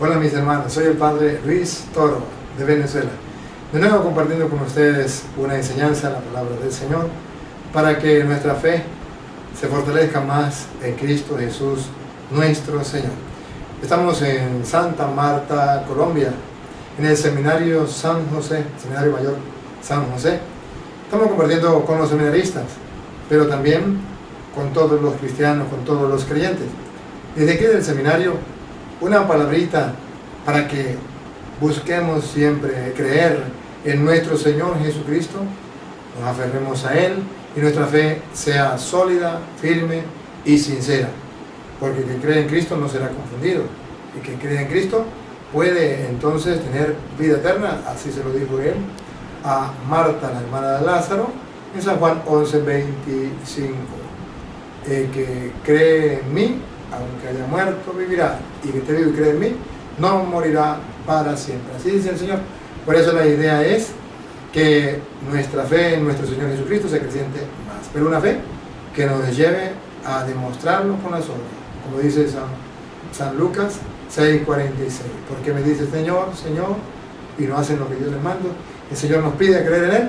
Hola mis hermanos, soy el Padre Luis Toro de Venezuela. De nuevo compartiendo con ustedes una enseñanza, la palabra del Señor, para que nuestra fe se fortalezca más en Cristo Jesús, nuestro Señor. Estamos en Santa Marta, Colombia, en el Seminario San José, Seminario Mayor San José. Estamos compartiendo con los seminaristas, pero también con todos los cristianos, con todos los creyentes. Desde aquí del seminario, una palabrita para que busquemos siempre creer en nuestro Señor Jesucristo, nos aferremos a Él y nuestra fe sea sólida, firme y sincera, porque el que cree en Cristo no será confundido, y que cree en Cristo puede entonces tener vida eterna, así se lo dijo Él a Marta, la hermana de Lázaro, en San Juan 11:25. El que cree en mí, aunque haya muerto, vivirá, y que esté vivo y cree en mí, no morirá para siempre. Así dice el Señor. Por eso la idea es que nuestra fe en nuestro Señor Jesucristo se acreciente más, pero una fe que nos lleve a demostrarlo con las obras, como dice San Lucas 6:46. Porque me dice Señor, Señor, y no hacen lo que yo les mando. El Señor nos pide a creer en Él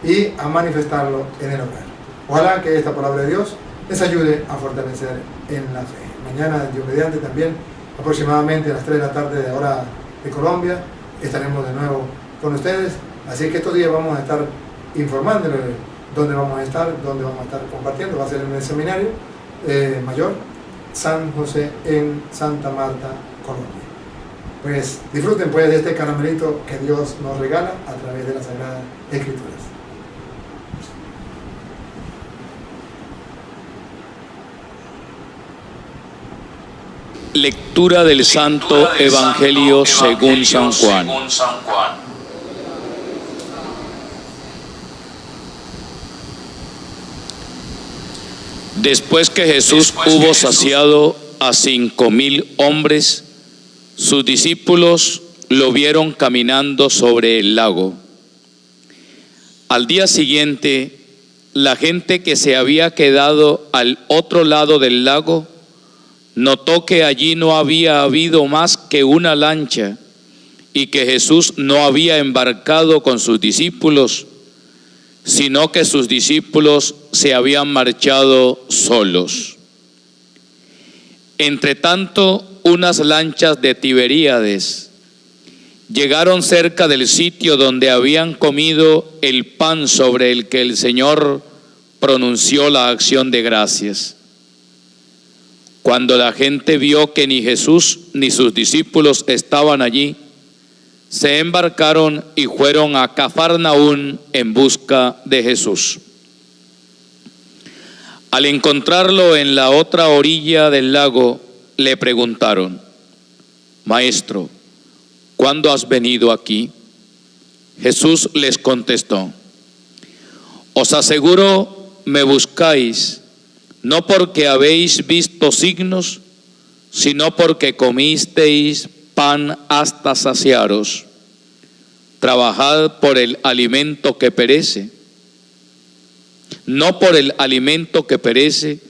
y a manifestarlo en el hogar. Ojalá que esta palabra de Dios les ayude a fortalecer en la fe. Mañana, Dios mediante, también aproximadamente a las 3 de la tarde de hora de Colombia, estaremos de nuevo con ustedes. Así que estos días vamos a estar informándoles dónde vamos a estar compartiendo. Va a ser en el Seminario Mayor San José en Santa Marta, Colombia. Pues disfruten pues de este caramelito que Dios nos regala a través de las Sagradas Escrituras. Lectura del Santo Evangelio según San Juan. Después que Jesús hubo saciado a 5,000 hombres, sus discípulos lo vieron caminando sobre el lago. Al día siguiente, la gente que se había quedado al otro lado del lago notó que allí no había habido más que una lancha y que Jesús no había embarcado con sus discípulos, sino que sus discípulos se habían marchado solos. Entretanto, unas lanchas de Tiberíades llegaron cerca del sitio donde habían comido el pan sobre el que el Señor pronunció la acción de gracias. Cuando la gente vio que ni Jesús ni sus discípulos estaban allí, se embarcaron y fueron a Cafarnaún en busca de Jesús. Al encontrarlo en la otra orilla del lago, le preguntaron: Maestro, ¿cuándo has venido aquí? Jesús les contestó: Os aseguro, me buscáis, no porque habéis visto signos, sino porque comisteis pan hasta saciaros. Trabajad por el alimento que perece, no por el alimento que perece,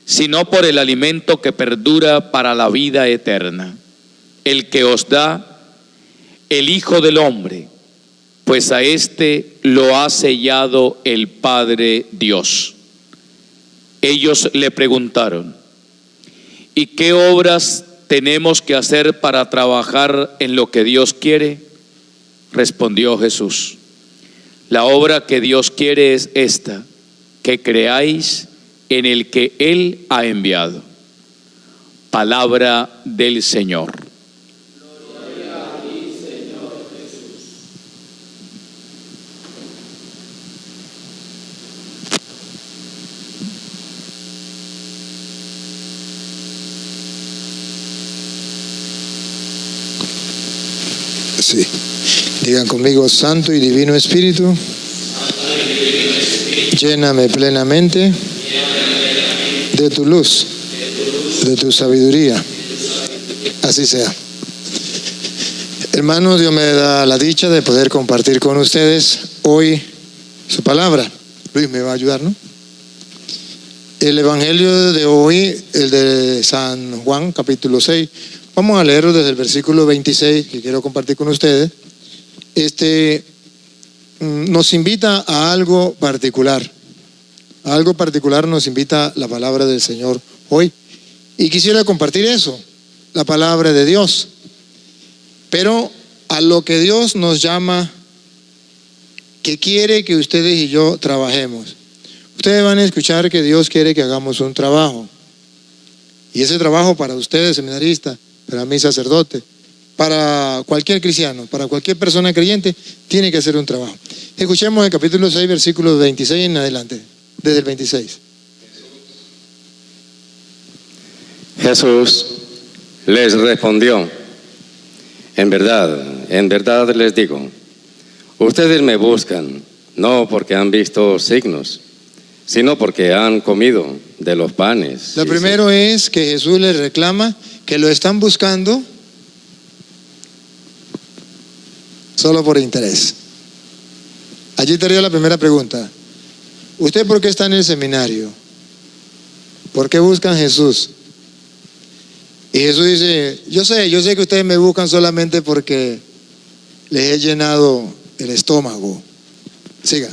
sino por el alimento que perdura para la vida eterna, el que os da el Hijo del Hombre, pues a éste lo ha sellado el Padre Dios. Ellos le preguntaron: ¿y qué obras tenemos que hacer para trabajar en lo que Dios quiere? Respondió Jesús: la obra que Dios quiere es esta, que creáis en el que Él ha enviado. Palabra del Señor. Gloria a ti, Señor Jesús. Sí. Digan conmigo: Santo y Divino Espíritu, lléname plenamente de tu luz, de tu sabiduría. Así sea. Hermanos, Dios me da la dicha de poder compartir con ustedes hoy su palabra. Luis me va a ayudar, ¿no? El Evangelio de hoy, el de San Juan, capítulo 6. Vamos a leerlo desde el versículo 26 que quiero compartir con ustedes. Nos invita a algo particular. A algo particular nos invita la palabra del Señor hoy. Y quisiera compartir eso, la palabra de Dios. Pero a lo que Dios nos llama, que quiere que ustedes y yo trabajemos. Ustedes van a escuchar que Dios quiere que hagamos un trabajo. Y ese trabajo para ustedes, seminaristas, para mí, sacerdote, para cualquier cristiano, para cualquier persona creyente, tiene que hacer un trabajo. Escuchemos el capítulo 6, versículos 26 en adelante, desde el 26. Jesús les respondió: en verdad les digo, ustedes me buscan, no porque han visto signos, sino porque han comido de los panes. Lo primero es que Jesús les reclama que lo están buscando solo por interés. Allí te haría la primera pregunta. ¿Usted por qué está en el seminario? ¿Por qué buscan a Jesús? Y Jesús dice, yo sé que ustedes me buscan solamente porque les he llenado el estómago. Siga.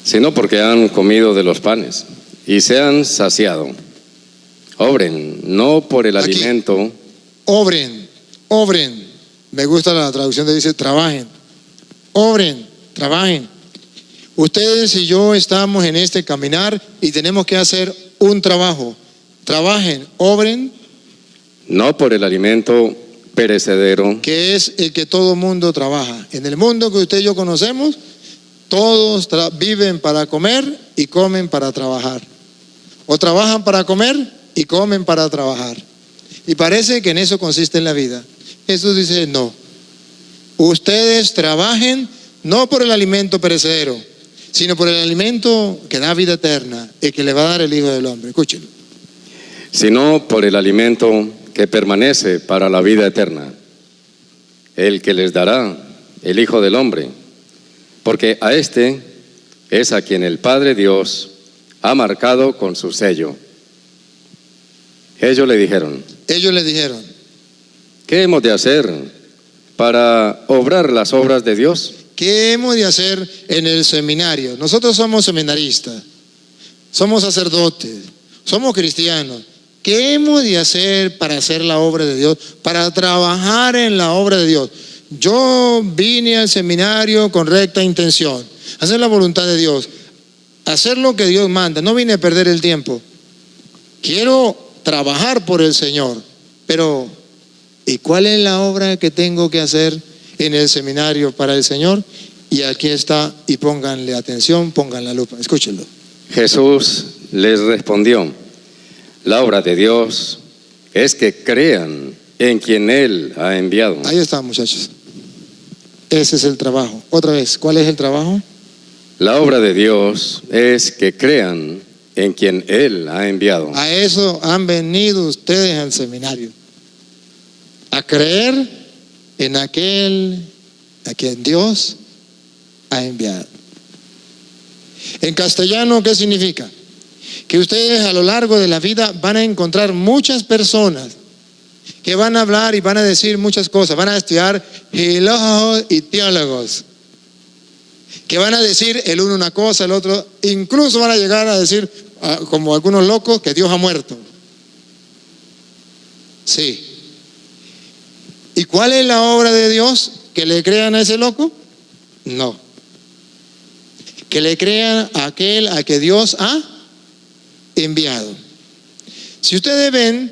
Sino porque han comido de los panes y se han saciado. Obren, no por el alimento. Obren. Me gusta la traducción que dice trabajen. Obren, trabajen. Ustedes y yo estamos en este caminar y tenemos que hacer un trabajo. Trabajen, obren. No por el alimento perecedero, que es el que todo mundo trabaja. En el mundo que usted y yo conocemos, todos viven para comer y comen para trabajar. O trabajan para comer y comen para trabajar. Y parece que en eso consiste la vida. Jesús dice, no. Ustedes trabajen no por el alimento perecedero, sino por el alimento que da vida eterna y que le va a dar el Hijo del Hombre. Escúchenlo. Sino por el alimento que permanece para la vida eterna, el que les dará el Hijo del Hombre, porque a este es a quien el Padre Dios ha marcado con su sello. Ellos le dijeron, ¿qué hemos de hacer para obrar las obras de Dios? ¿Qué hemos de hacer en el seminario? Nosotros somos seminaristas, somos sacerdotes, somos cristianos. ¿Qué hemos de hacer para hacer la obra de Dios, para trabajar en la obra de Dios? Yo vine al seminario con recta intención, hacer la voluntad de Dios, hacer lo que Dios manda. No vine a perder el tiempo. Quiero trabajar por el Señor, pero ¿y cuál es la obra que tengo que hacer en el seminario para el Señor? Y aquí está, y pónganle atención, pongan la lupa, escúchenlo. Jesús les respondió: la obra de Dios es que crean en quien Él ha enviado. Ahí está, muchachos. Ese es el trabajo. Otra vez, ¿cuál es el trabajo? La obra de Dios es que crean en quien Él ha enviado. A eso han venido ustedes al seminario. A creer en aquel a quien Dios ha enviado. En castellano, ¿qué significa? Que ustedes a lo largo de la vida van a encontrar muchas personas que van a hablar y van a decir muchas cosas, van a estudiar filólogos y teólogos, que van a decir el uno una cosa, el otro, incluso van a llegar a decir, como algunos locos, que Dios ha muerto. Sí. ¿Y cuál es la obra de Dios? ¿Que le crean a ese loco? No. Que le crean a aquel a que Dios ha enviado. Si ustedes ven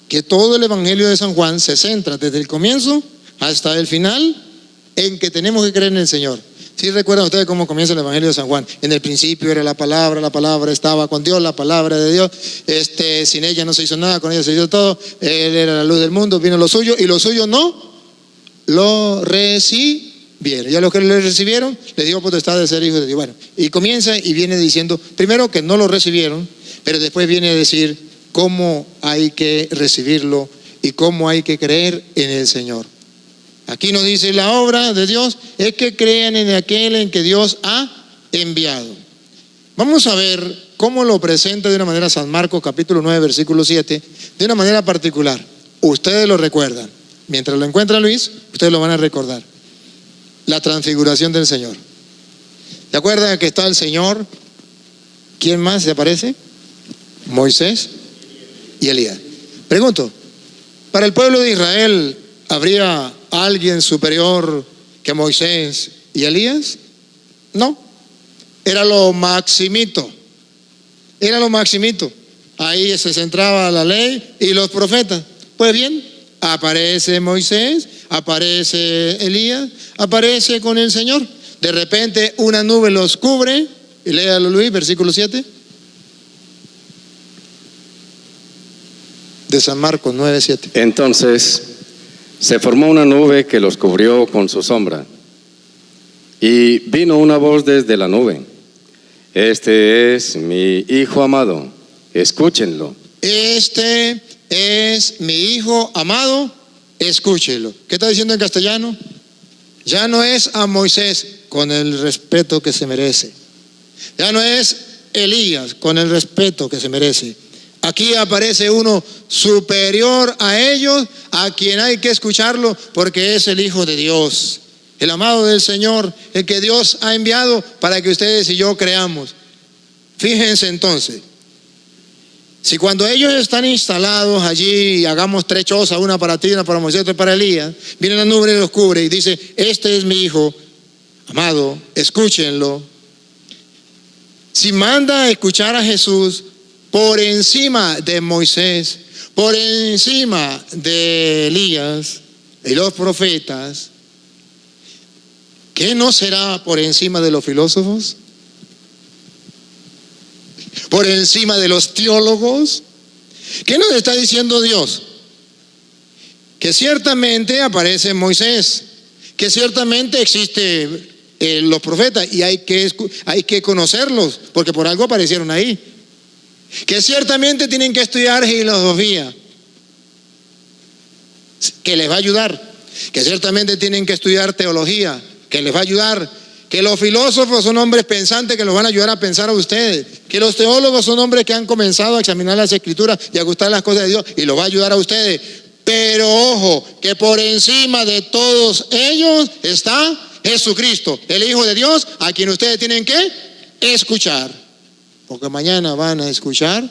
que todo el Evangelio de San Juan se centra desde el comienzo hasta el final en que tenemos que creer en el Señor. ¿Sí recuerdan ustedes cómo comienza el Evangelio de San Juan? En el principio era la palabra estaba con Dios, la palabra de Dios, sin ella no se hizo nada, con ella se hizo todo, Él era la luz del mundo, vino lo suyo y los suyos no lo recibieron. Y a los que le recibieron, les dio potestad de ser hijos de Dios. Bueno, y comienza y viene diciendo, primero que no lo recibieron, pero después viene a decir cómo hay que recibirlo y cómo hay que creer en el Señor. Aquí nos dice, la obra de Dios es que crean en aquel en que Dios ha enviado. Vamos a ver cómo lo presenta de una manera San Marcos, capítulo 9, versículo 7, de una manera particular. Ustedes lo recuerdan. Mientras lo encuentra Luis, ustedes lo van a recordar. La transfiguración del Señor. ¿Se acuerdan que está el Señor? ¿Quién más se aparece? Moisés y Elías. Pregunto, ¿para el pueblo de Israel habría alguien superior que Moisés y Elías? No. Era lo maximito. Era lo maximito. Ahí se centraba la ley y los profetas. Pues bien, aparece Moisés, aparece Elías, aparece con el Señor. De repente una nube los cubre. Y léalo Luis, versículo 7. De San Marcos 9, 7. Entonces se formó una nube que los cubrió con su sombra. Y vino una voz desde la nube: este es mi Hijo amado, escúchenlo. Este es mi Hijo amado, escúchenlo. ¿Qué está diciendo en castellano? Ya no es a Moisés con el respeto que se merece. Ya no es Elías con el respeto que se merece. Aquí aparece uno superior a ellos, a quien hay que escucharlo porque es el Hijo de Dios, el amado del Señor, el que Dios ha enviado para que ustedes y yo creamos. Fíjense entonces, si cuando ellos están instalados allí, hagamos 3 chozas, una para ti, una para Moisés, otra para Elías, viene la nube y los cubre y dice: este es mi Hijo amado, escúchenlo. Si manda a escuchar a Jesús por encima de Moisés, por encima de Elías y los profetas, ¿qué no será por encima de los filósofos? ¿Por encima de los teólogos? ¿Qué nos está diciendo Dios? Que ciertamente aparece Moisés, que ciertamente existe los profetas y hay que conocerlos, porque por algo aparecieron ahí. Que ciertamente tienen que estudiar filosofía, que les va a ayudar. Que ciertamente tienen que estudiar teología, que les va a ayudar. Que los filósofos son hombres pensantes que los van a ayudar a pensar a ustedes. Que los teólogos son hombres que han comenzado a examinar las escrituras y a gustar las cosas de Dios y los va a ayudar a ustedes. Pero ojo, que por encima de todos ellos está Jesucristo, el Hijo de Dios, a quien ustedes tienen que escuchar. Porque mañana van a escuchar.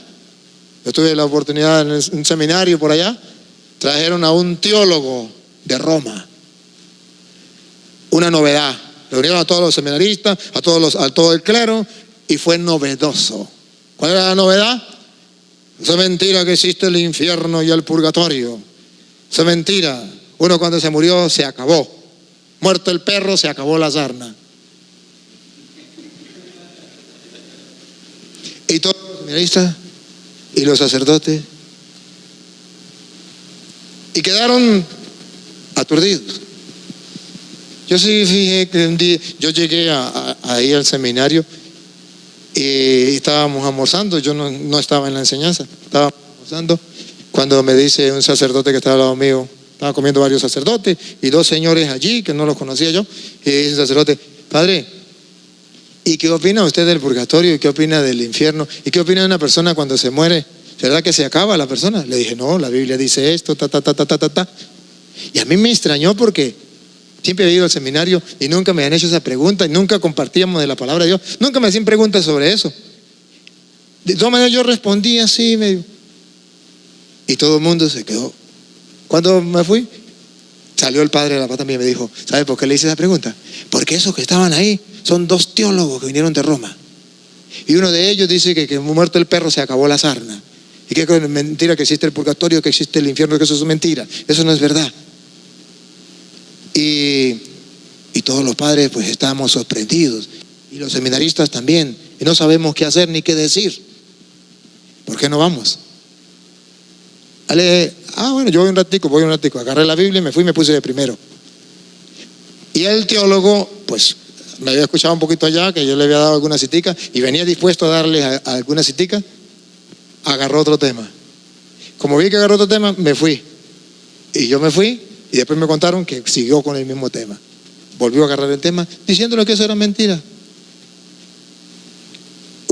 Yo tuve la oportunidad en un seminario por allá. Trajeron a un teólogo de Roma. Una novedad. Reunieron a todos los seminaristas, a todo el clero, y fue novedoso. ¿Cuál era la novedad? Esa es mentira que existe el infierno y el purgatorio. Esa es mentira. Uno cuando se murió se acabó. Muerto el perro, se acabó la sarna. Y todos los seminaristas y los sacerdotes y quedaron aturdidos. Yo sí fijé que un día yo llegué ahí al seminario y estábamos almorzando. Yo no estaba en la enseñanza, estaba almorzando cuando me dice un sacerdote que estaba al lado mío. Estaba comiendo varios sacerdotes y 2 señores allí que no los conocía yo, y dice el sacerdote: padre, ¿y qué opina usted del purgatorio? ¿Y qué opina del infierno? ¿Y qué opina de una persona cuando se muere? ¿Verdad que se acaba la persona? Le dije: no, la Biblia dice esto, Y a mí me extrañó porque siempre he ido al seminario y nunca me han hecho esa pregunta y nunca compartíamos de la palabra de Dios. Nunca me hacían preguntas sobre eso. De todas maneras yo respondí así medio. Y todo el mundo se quedó. Cuando me fui, salió el padre de la paz también y me dijo: ¿sabe por qué le hice esa pregunta? Porque esos que estaban ahí son 2 teólogos que vinieron de Roma. Y uno de ellos dice que muerto el perro se acabó la sarna. Y que es mentira que existe el purgatorio, que existe el infierno, que eso es mentira. Eso no es verdad. Y todos los padres pues estábamos sorprendidos. Y los seminaristas también. Y no sabemos qué hacer ni qué decir. ¿Por qué no vamos? Bueno, yo voy un ratico. Agarré la Biblia y me fui y me puse de primero. Y el teólogo, pues, me había escuchado un poquito allá, que yo le había dado alguna citica, y venía dispuesto a darle a alguna citica. Agarró otro tema. Como vi que agarró otro tema, me fui. Y yo me fui, y después me contaron que siguió con el mismo tema. Volvió a agarrar el tema, diciéndole que eso era mentira.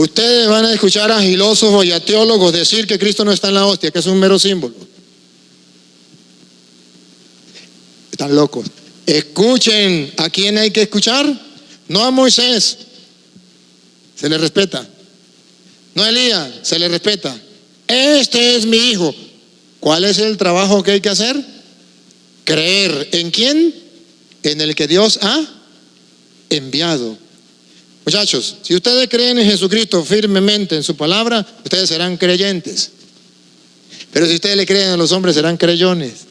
Ustedes van a escuchar a filósofos y a teólogos decir que Cristo no está en la hostia, que es un mero símbolo. Están locos. Escuchen, ¿a quién hay que escuchar? No a Moisés, se le respeta. No a Elías, se le respeta. Este es mi hijo. ¿Cuál es el trabajo que hay que hacer? Creer. ¿En quién? En el que Dios ha enviado. Muchachos, si ustedes creen en Jesucristo firmemente en su palabra, ustedes serán creyentes. Pero si ustedes le creen a los hombres, serán creyentes.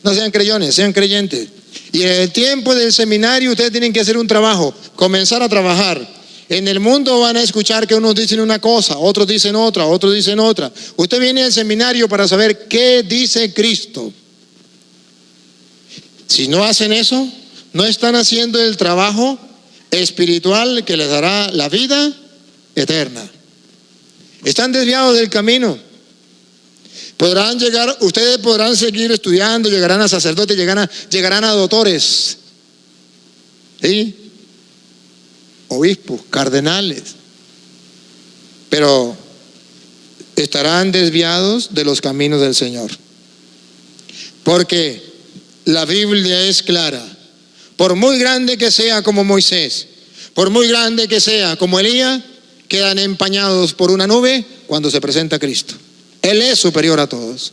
No sean creyentes, sean creyentes. Y en el tiempo del seminario ustedes tienen que hacer un trabajo, comenzar a trabajar. En el mundo van a escuchar que unos dicen una cosa, otros dicen otra, otros dicen otra. Usted viene al seminario para saber qué dice Cristo. Si no hacen eso, no están haciendo el trabajo espiritual que les dará la vida eterna. Están desviados del camino. Podrán llegar, ustedes podrán seguir estudiando, llegarán a sacerdotes, llegarán a doctores, ¿sí? Obispos, cardenales, pero estarán desviados de los caminos del Señor. Porque la Biblia es clara. Por muy grande que sea como Moisés, por muy grande que sea como Elías, quedan empañados por una nube cuando se presenta Cristo. Él es superior a todos.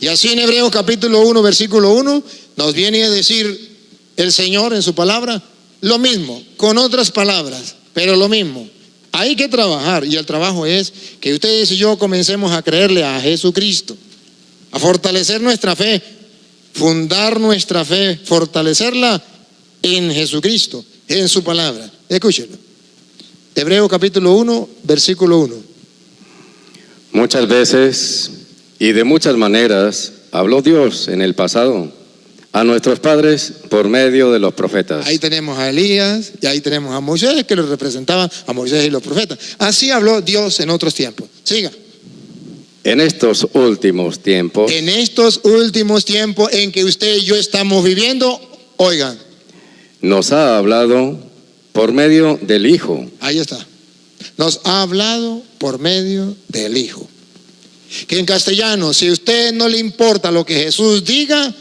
Y así en Hebreos capítulo 1, versículo 1, nos viene a decir el Señor en su palabra lo mismo, con otras palabras, pero lo mismo. Hay que trabajar, y el trabajo es que ustedes y yo comencemos a creerle a Jesucristo, a fortalecer nuestra fe, fundar nuestra fe, fortalecerla en Jesucristo, en su palabra. Escúchenlo. Hebreos capítulo 1, versículo 1. Muchas veces y de muchas maneras habló Dios en el pasado a nuestros padres por medio de los profetas. Ahí tenemos a Elías y ahí tenemos a Moisés, que le representaban a Moisés y los profetas. Así habló Dios en otros tiempos. Siga. En estos últimos tiempos. En estos últimos tiempos en que usted y yo estamos viviendo, oigan. Nos ha hablado por medio del Hijo. Ahí está. Nos ha hablado por medio del Hijo. Que en castellano, si a usted no le importa lo que Jesús diga,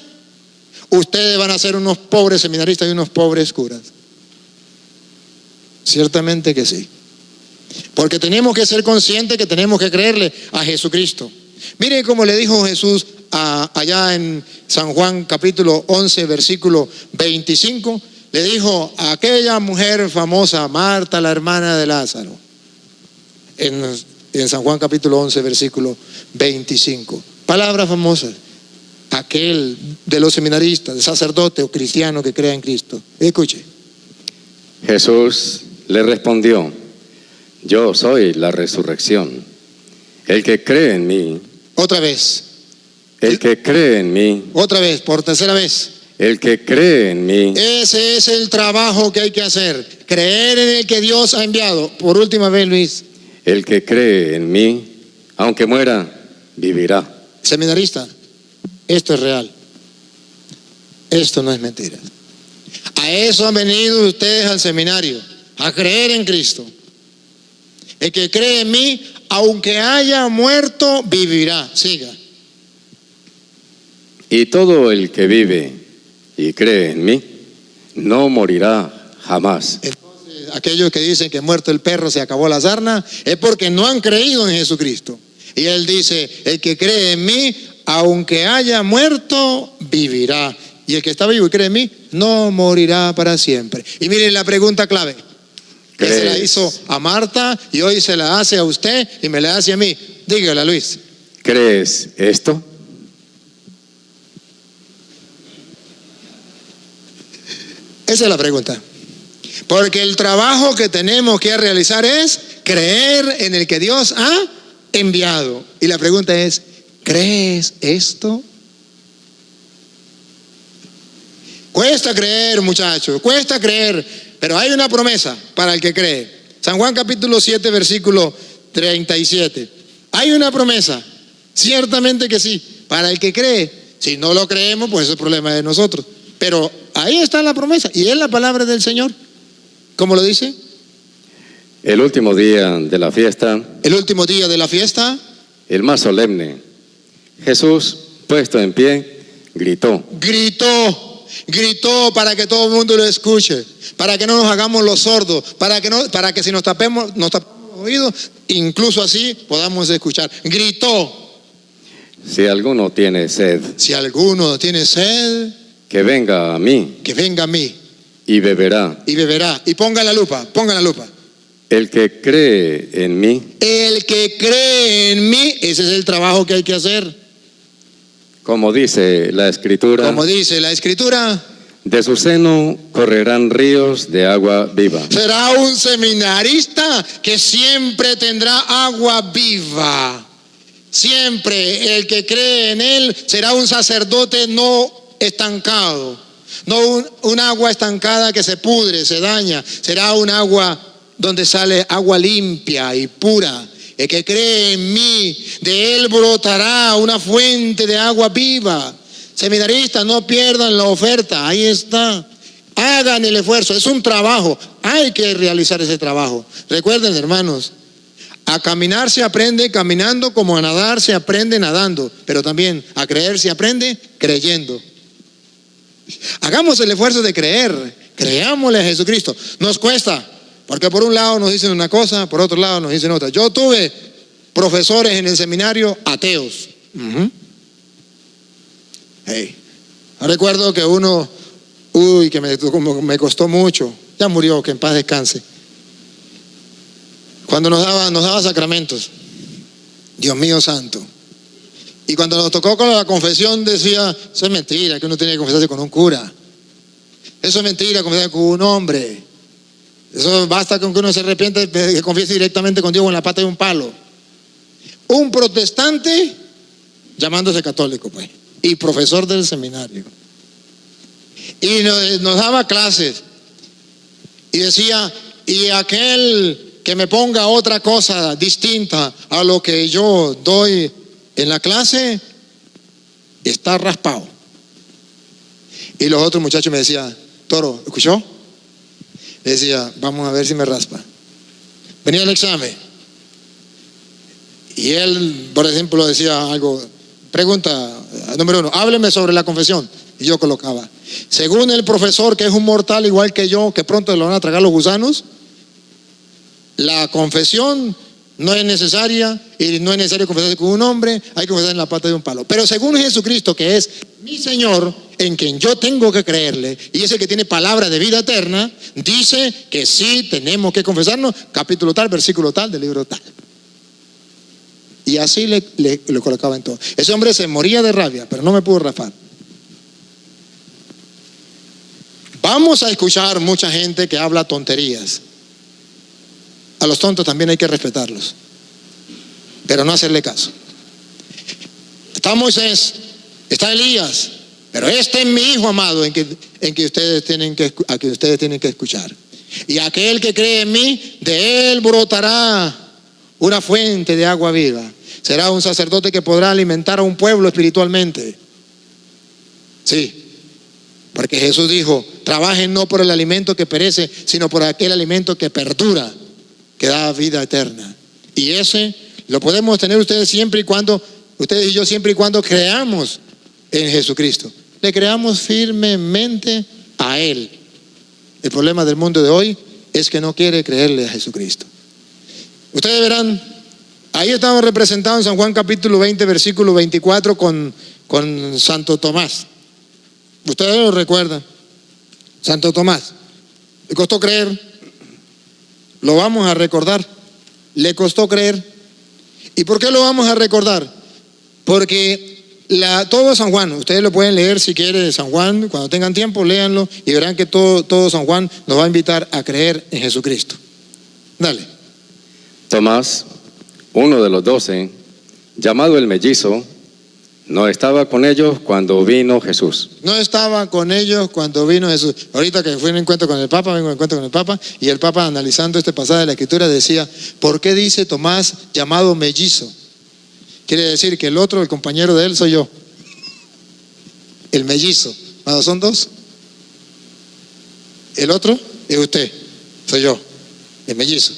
ustedes van a ser unos pobres seminaristas y unos pobres curas. Ciertamente que sí. Porque tenemos que ser conscientes que tenemos que creerle a Jesucristo. Miren cómo le dijo Jesús allá en San Juan capítulo 11, versículo 25. Le dijo a aquella mujer famosa, Marta, la hermana de Lázaro. En San Juan capítulo 11, versículo 25. Palabras famosas. Aquel de los seminaristas, de sacerdote o cristiano que crea en Cristo. Escuche. Jesús le respondió: yo soy la resurrección. El que cree en mí. Otra vez. El que cree en mí. Otra vez, por tercera vez. El que cree en mí. Ese es el trabajo que hay que hacer. Creer en el que Dios ha enviado. Por última vez, Luis. El que cree en mí, aunque muera, vivirá. Seminarista, esto es real. Esto no es mentira. A eso han venido ustedes al seminario, a creer en Cristo. El que cree en mí, aunque haya muerto, vivirá. Siga. Y todo el que vive y cree en mí, no morirá jamás. Aquellos que dicen que muerto el perro se acabó la sarna, es porque no han creído en Jesucristo. Y él dice, el que cree en mí, aunque haya muerto, vivirá. Y el que está vivo y cree en mí, no morirá para siempre. Y miren la pregunta clave. Que se la hizo a Marta y hoy se la hace a usted y me la hace a mí. Dígala, Luis. ¿Crees esto? Esa es la pregunta. Porque el trabajo que tenemos que realizar es creer en el que Dios ha enviado. Y la pregunta es, ¿crees esto? Cuesta creer, muchachos, cuesta creer, pero hay una promesa para el que cree. San Juan capítulo 7, versículo 37. Hay una promesa, ciertamente que sí, para el que cree. Si no lo creemos, pues es el problema de nosotros. Pero ahí está la promesa y es la palabra del Señor. ¿Cómo lo dice? El último día de la fiesta, el último día de la fiesta, el más solemne, Jesús, puesto en pie, gritó. Gritó para que todo el mundo lo escuche, para que no nos hagamos los sordos, para que si nos tapemos los oídos, incluso así podamos escuchar. Gritó. Si alguno tiene sed, Si alguno tiene sed, que venga a mí que venga a mí y beberá. y beberá. Y ponga la lupa. El que cree en mí, El que cree en mí, ese es el trabajo que hay que hacer. como dice la Escritura, Como dice la Escritura, de su seno correrán ríos de agua viva. será un seminarista que siempre tendrá agua viva. Siempre el que cree en él será un sacerdote no estancado, no un agua estancada que se pudre, se daña. Será un agua donde sale agua limpia y pura. El que cree en mí, de él brotará una fuente de agua viva. Seminaristas, no pierdan la oferta, ahí está. Hagan el esfuerzo, es un trabajo, hay que realizar ese trabajo. Recuerden, hermanos, a caminar se aprende caminando, como a nadar se aprende nadando, pero también a creer se aprende creyendo. Hagamos el esfuerzo de creer, creámosle a Jesucristo. Nos cuesta, porque por un lado nos dicen una cosa, por otro lado nos dicen otra. Yo tuve profesores en el seminario ateos. Recuerdo que uno, que me costó mucho, ya murió, que en paz descanse. Cuando nos daba sacramentos, Dios mío santo. Y cuando nos tocó con la confesión decía, eso es mentira, que uno tiene que confesarse con un cura. Eso es mentira, confesarse con un hombre. Eso basta con que uno se arrepiente, que confiese directamente con Dios en la pata de un palo. Un protestante llamándose católico, pues, y profesor del seminario. Y nos daba clases. Y decía, y aquel que me ponga otra cosa distinta a lo que yo doy en la clase, está raspado. Y los otros muchachos me decían, Toro, ¿escuchó? Le decía, vamos a ver si me raspa. Venía el examen. Y él, por ejemplo, decía algo, pregunta número 1, hábleme sobre la confesión. Y yo colocaba, según el profesor, que es un mortal igual que yo, que pronto lo van a tragar los gusanos, la confesión no es necesaria, y no es necesario confesarse con un hombre, hay que confesar en la pata de un palo. Pero según Jesucristo, que es mi Señor, en quien yo tengo que creerle, y es el que tiene palabra de vida eterna, dice que sí tenemos que confesarnos, capítulo tal, versículo tal, del libro tal. Y así le colocaba en todo. Ese hombre se moría de rabia, pero no me pudo raspar. Vamos a escuchar mucha gente que habla tonterías. A los tontos también hay que respetarlos, pero no hacerle caso. Está Moisés, está Elías, pero este es mi hijo amado en que ustedes tienen que escuchar. Y aquel que cree en mí, de él brotará una fuente de agua viva. Será un sacerdote que podrá alimentar a un pueblo espiritualmente. Sí, porque Jesús dijo, trabajen no por el alimento que perece, sino por aquel alimento que perdura, que da vida eterna. Y ese lo podemos tener ustedes y yo siempre y cuando creamos en Jesucristo. Le creamos firmemente a Él. El problema del mundo de hoy es que no quiere creerle a Jesucristo. Ustedes verán, ahí estamos representados en San Juan capítulo 20, versículo 24 con Santo Tomás. Ustedes lo recuerdan. Santo Tomás. Le costó creer. Lo vamos a recordar. Le costó creer. ¿Y por qué lo vamos a recordar? Porque todo San Juan, ustedes lo pueden leer si quieren de San Juan, cuando tengan tiempo, léanlo y verán que todo San Juan nos va a invitar a creer en Jesucristo. Dale. Tomás, uno de los 12, llamado el mellizo, no estaba con ellos cuando vino Jesús. No estaba con ellos cuando vino Jesús. Ahorita que fui en encuentro con el Papa, vengo en encuentro con el Papa, y el Papa, analizando este pasaje de la Escritura, decía, ¿por qué dice Tomás llamado mellizo? Quiere decir que el otro, el compañero de él, soy yo. El mellizo. Cuando son dos. El otro es usted, soy yo, el mellizo.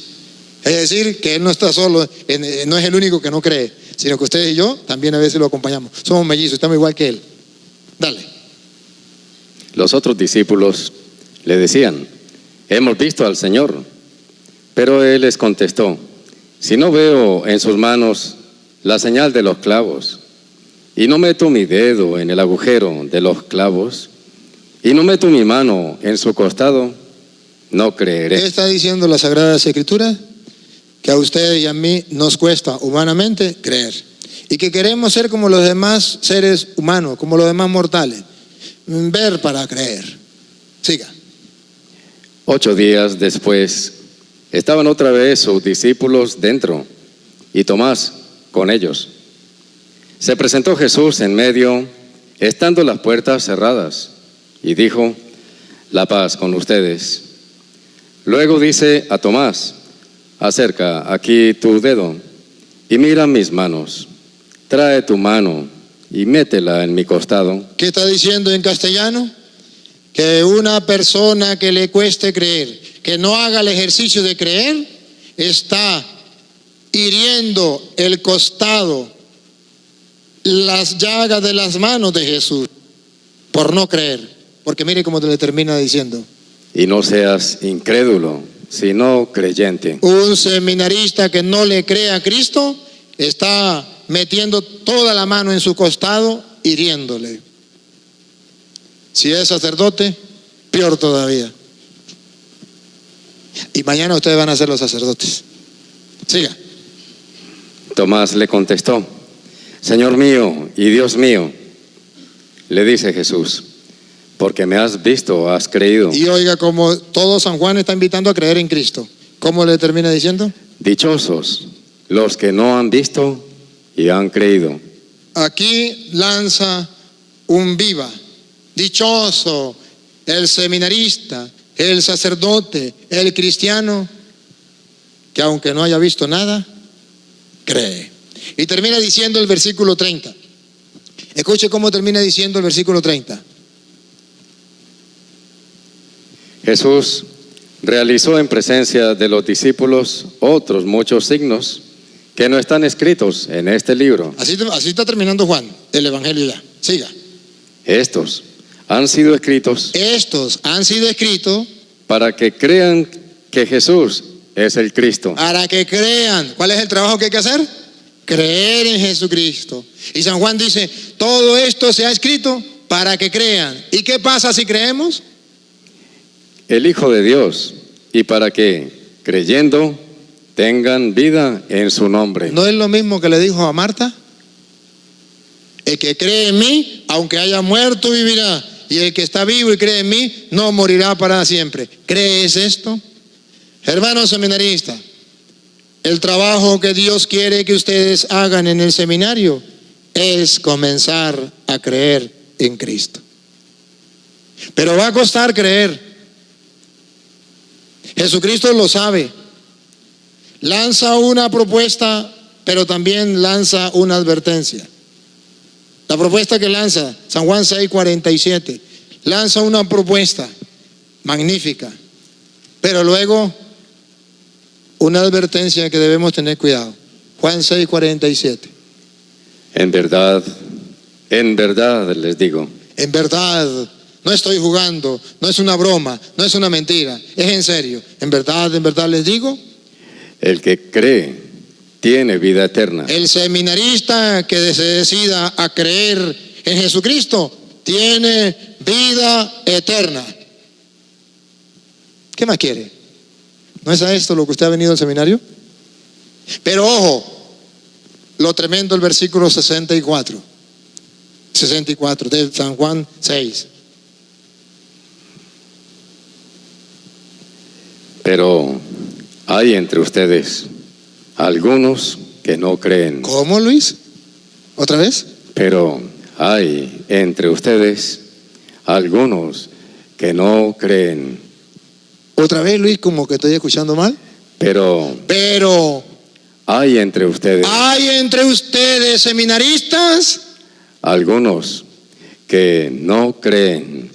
Es decir, que él no está solo, no es el único que no cree, sino que ustedes y yo también a veces lo acompañamos. Somos mellizos, estamos igual que él. Dale. Los otros discípulos le decían: hemos visto al Señor. Pero él les contestó: si no veo en sus manos la señal de los clavos, y no meto mi dedo en el agujero de los clavos, y no meto mi mano en su costado, no creeré. ¿Qué está diciendo la Sagrada Escritura? Que a usted y a mí nos cuesta humanamente creer. Y que queremos ser como los demás seres humanos, como los demás mortales. Ver para creer. Siga. 8 días después, estaban otra vez sus discípulos dentro, y Tomás con ellos. Se presentó Jesús en medio, estando las puertas cerradas, y dijo: la paz con ustedes. Luego dice a Tomás: acerca aquí tu dedo y mira mis manos. Trae tu mano y métela en mi costado. ¿Qué está diciendo en castellano? Que una persona que le cueste creer, que no haga el ejercicio de creer, está hiriendo el costado, las llagas de las manos de Jesús, por no creer. Porque mire cómo te le termina diciendo: y no seas incrédulo, sino creyente. Un seminarista que no le cree a Cristo está metiendo toda la mano en su costado, hiriéndole. Si es sacerdote, peor todavía. Y mañana ustedes van a ser los sacerdotes. Siga. Tomás le contestó: Señor mío y Dios mío. Le dice Jesús: porque me has visto, has creído. Y oiga, como todo San Juan está invitando a creer en Cristo, ¿cómo le termina diciendo? Dichosos los que no han visto y han creído. Aquí lanza un viva. Dichoso el seminarista, el sacerdote, el cristiano, que aunque no haya visto nada, cree. Y termina diciendo el versículo 30. Escuche cómo termina diciendo el versículo 30. Jesús realizó en presencia de los discípulos otros muchos signos que no están escritos en este libro. Así está terminando Juan, el Evangelio ya. Siga. Estos han sido escritos para que crean que Jesús es el Cristo. Para que crean. ¿Cuál es el trabajo que hay que hacer? Creer en Jesucristo. Y San Juan dice: todo esto se ha escrito para que crean. ¿Y qué pasa si creemos? El Hijo de Dios, y para que, creyendo, tengan vida en su nombre. ¿No es lo mismo que le dijo a Marta? El que cree en mí, aunque haya muerto, vivirá. Y el que está vivo y cree en mí, no morirá para siempre. ¿Crees esto? Hermanos seminaristas, el trabajo que Dios quiere que ustedes hagan en el seminario es comenzar a creer en Cristo. Pero va a costar creer. Jesucristo lo sabe. Lanza una propuesta, pero también lanza una advertencia. La propuesta que lanza, San Juan 6:47, lanza una propuesta magnífica, pero luego una advertencia que debemos tener cuidado. Juan 6:47. En verdad les digo. En verdad, no estoy jugando, no es una broma, no es una mentira, es en serio. En verdad les digo. El que cree tiene vida eterna. El seminarista que se decida a creer en Jesucristo tiene vida eterna. ¿Qué más quiere? ¿No es a esto lo que usted ha venido al seminario? Pero ojo, lo tremendo el versículo 64 de San Juan 6. Pero hay entre ustedes algunos que no creen. ¿Cómo, Luis? ¿Otra vez? Pero hay entre ustedes algunos que no creen. ¿Otra vez, Luis, como que estoy escuchando mal? Pero hay entre ustedes seminaristas algunos que no creen.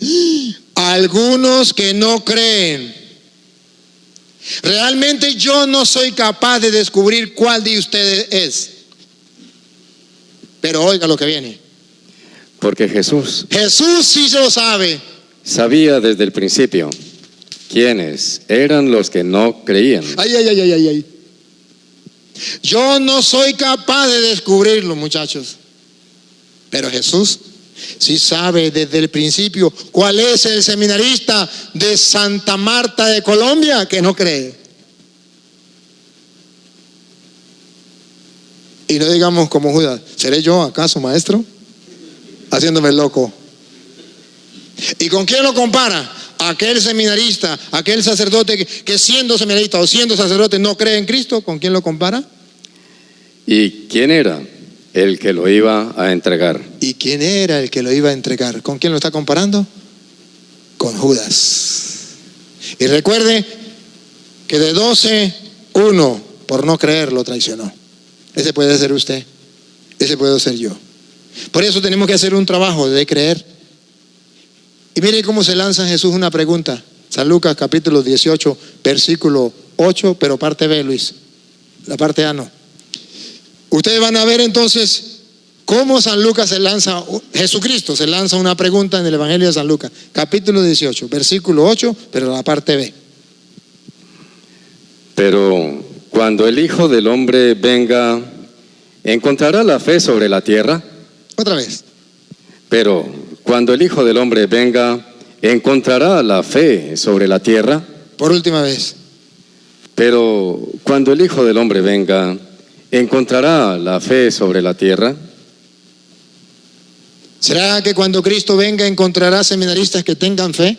Algunos que no creen. Realmente yo no soy capaz de descubrir cuál de ustedes es. Pero oiga lo que viene. Porque Jesús Sí se lo sabe. sabía desde el principio quiénes eran los que no creían. Ay. Yo no soy capaz de descubrirlo, muchachos. Pero Jesús sí sabe desde el principio cuál es el seminarista de Santa Marta de Colombia que no cree. Y no digamos como Judas, ¿seré yo acaso maestro? Haciéndome loco. ¿Y con quién lo compara? Aquel seminarista, aquel sacerdote que siendo seminarista o siendo sacerdote no cree en Cristo. ¿Con quién lo compara? ¿Y quién era el que lo iba a entregar? ¿Y quién era el que lo iba a entregar? ¿Con quién lo está comparando? Con Judas. Y recuerde que de 12, uno por no creer lo traicionó. Ese puede ser usted, ese puedo ser yo. Por eso tenemos que hacer un trabajo de creer. Y mire cómo se lanza Jesús una pregunta. San Lucas capítulo 18, versículo 8, pero parte B, Luis. La parte A no. Ustedes van a ver entonces cómo San Lucas se lanza, Jesucristo se lanza una pregunta en el Evangelio de San Lucas, capítulo 18, versículo 8, pero la parte B. Pero cuando el Hijo del Hombre venga, ¿encontrará la fe sobre la tierra? Otra vez. Pero cuando el Hijo del Hombre venga, ¿encontrará la fe sobre la tierra? Por última vez. Pero cuando el Hijo del Hombre venga, ¿encontrará la fe sobre la tierra? ¿Será que cuando Cristo venga encontrará seminaristas que tengan fe?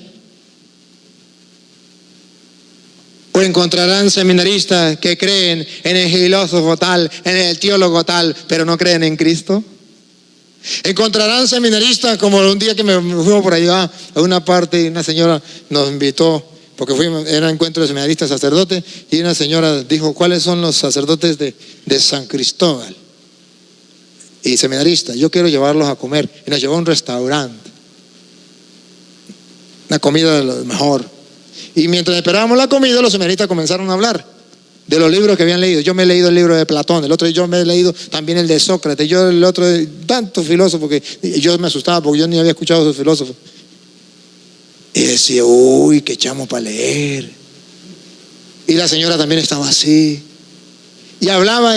¿O encontrarán seminaristas que creen en el filósofo tal, en el teólogo tal, pero no creen en Cristo? ¿Encontrarán seminaristas como un día que me fuimos por allá a una parte y una señora nos invitó, porque era encuentro de seminaristas sacerdotes, y una señora dijo, ¿cuáles son los sacerdotes de San Cristóbal? Y seminaristas, yo quiero llevarlos a comer. Y nos llevó a un restaurante, una comida de lo mejor. Y mientras esperábamos la comida, los seminaristas comenzaron a hablar de los libros que habían leído. Yo me he leído el libro de Platón, el otro yo me he leído también el de Sócrates, yo el otro, tantos filósofos que yo me asustaba porque yo ni había escuchado a esos filósofos. Y decía, uy, qué echamos para leer. Y la señora también estaba así. Y hablaba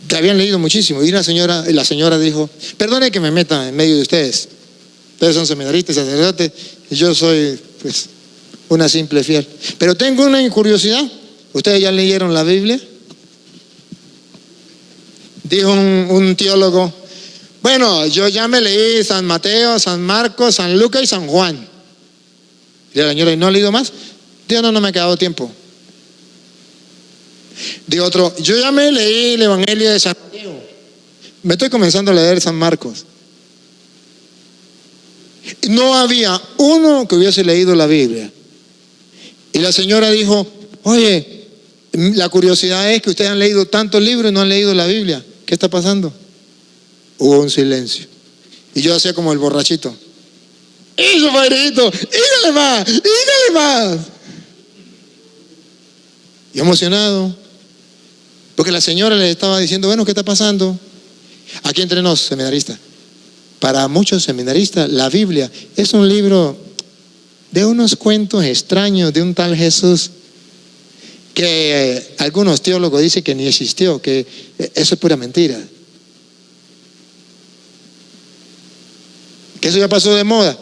que habían leído muchísimo. Y la señora dijo, perdone que me meta en medio de ustedes. Ustedes son seminaristas, sacerdotes, y yo soy, pues, una simple fiel. Pero tengo una curiosidad. ¿Ustedes ya leyeron la Biblia? Dijo un teólogo, bueno, yo ya me leí San Mateo, San Marcos, San Lucas y San Juan. Y la señora, ¿y no ha leído más? Dijo, no me ha quedado tiempo. Dijo otro, yo ya me leí el Evangelio de San Mateo. Me estoy comenzando a leer San Marcos. No había uno que hubiese leído la Biblia. Y la señora dijo, oye, la curiosidad es que ustedes han leído tantos libros y no han leído la Biblia. ¿Qué está pasando? Hubo un silencio. Y yo hacía como el borrachito. ¡Eso, padrecito! ¡Dígale más! ¡Dígale más! Y emocionado. Porque la señora le estaba diciendo, bueno, ¿qué está pasando? Aquí entre nos, seminaristas. Para muchos seminaristas, la Biblia es un libro de unos cuentos extraños de un tal Jesús que algunos teólogos dicen que ni existió, que eso es pura mentira. Que eso ya pasó de moda.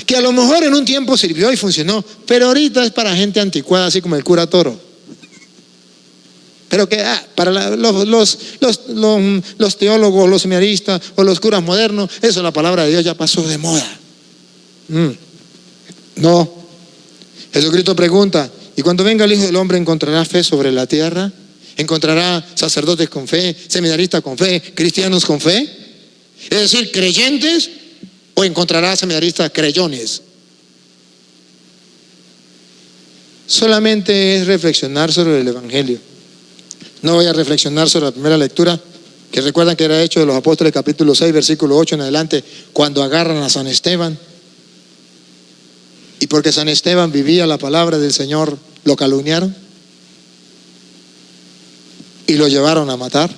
Que a lo mejor en un tiempo sirvió y funcionó, pero ahorita es para gente anticuada, así como el cura Toro. Pero que para los teólogos, los seminaristas o los curas modernos, eso, la palabra de Dios ya pasó de moda. No. Jesucristo pregunta, ¿y cuando venga el Hijo del Hombre encontrará fe sobre la tierra? ¿Encontrará sacerdotes con fe, seminaristas con fe, cristianos con fe? Es decir, creyentes, o encontrará seminaristas creyones. Solamente es reflexionar sobre el Evangelio. No voy a reflexionar sobre la primera lectura, que recuerdan que era Hechos de los Apóstoles capítulo 6, versículo 8 en adelante, cuando agarran a San Esteban. Y y porque San Esteban vivía la palabra del Señor, lo calumniaron y lo llevaron a matar.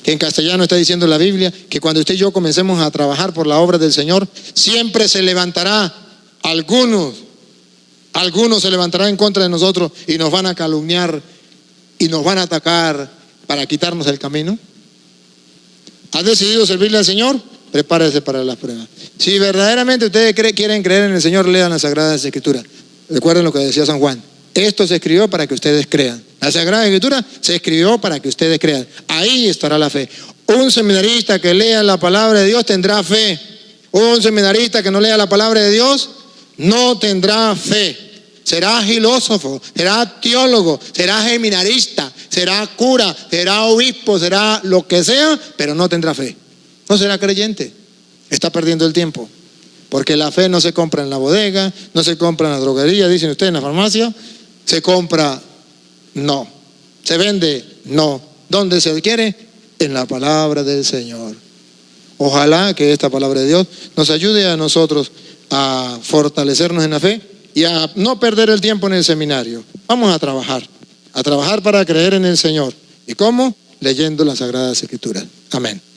Que en castellano está diciendo la Biblia que cuando usted y yo comencemos a trabajar por la obra del Señor, siempre se levantará algunos se levantarán en contra de nosotros y nos van a calumniar y nos van a atacar para quitarnos el camino. ¿Has decidido servirle al Señor? Prepárese para las pruebas. Si verdaderamente ustedes quieren creer en el Señor, lean las Sagradas Escrituras. Recuerden lo que decía San Juan. Esto se escribió para que ustedes crean. La Sagrada Escritura se escribió para que ustedes crean. Ahí estará la fe. Un seminarista que lea la palabra de Dios tendrá fe. Un seminarista que no lea la palabra de Dios no tendrá fe. Será filósofo, será teólogo, será seminarista, será cura, será obispo, será lo que sea, pero no tendrá fe. No será creyente. Está perdiendo el tiempo. Porque la fe no se compra en la bodega, no se compra en la droguería, dicen ustedes, en la farmacia. Se compra, no. Se vende, no. ¿Dónde se adquiere? En la palabra del Señor. Ojalá que esta palabra de Dios nos ayude a nosotros a fortalecernos en la fe y a no perder el tiempo en el seminario. Vamos a trabajar para creer en el Señor. ¿Y cómo? Leyendo las Sagradas Escrituras. Amén.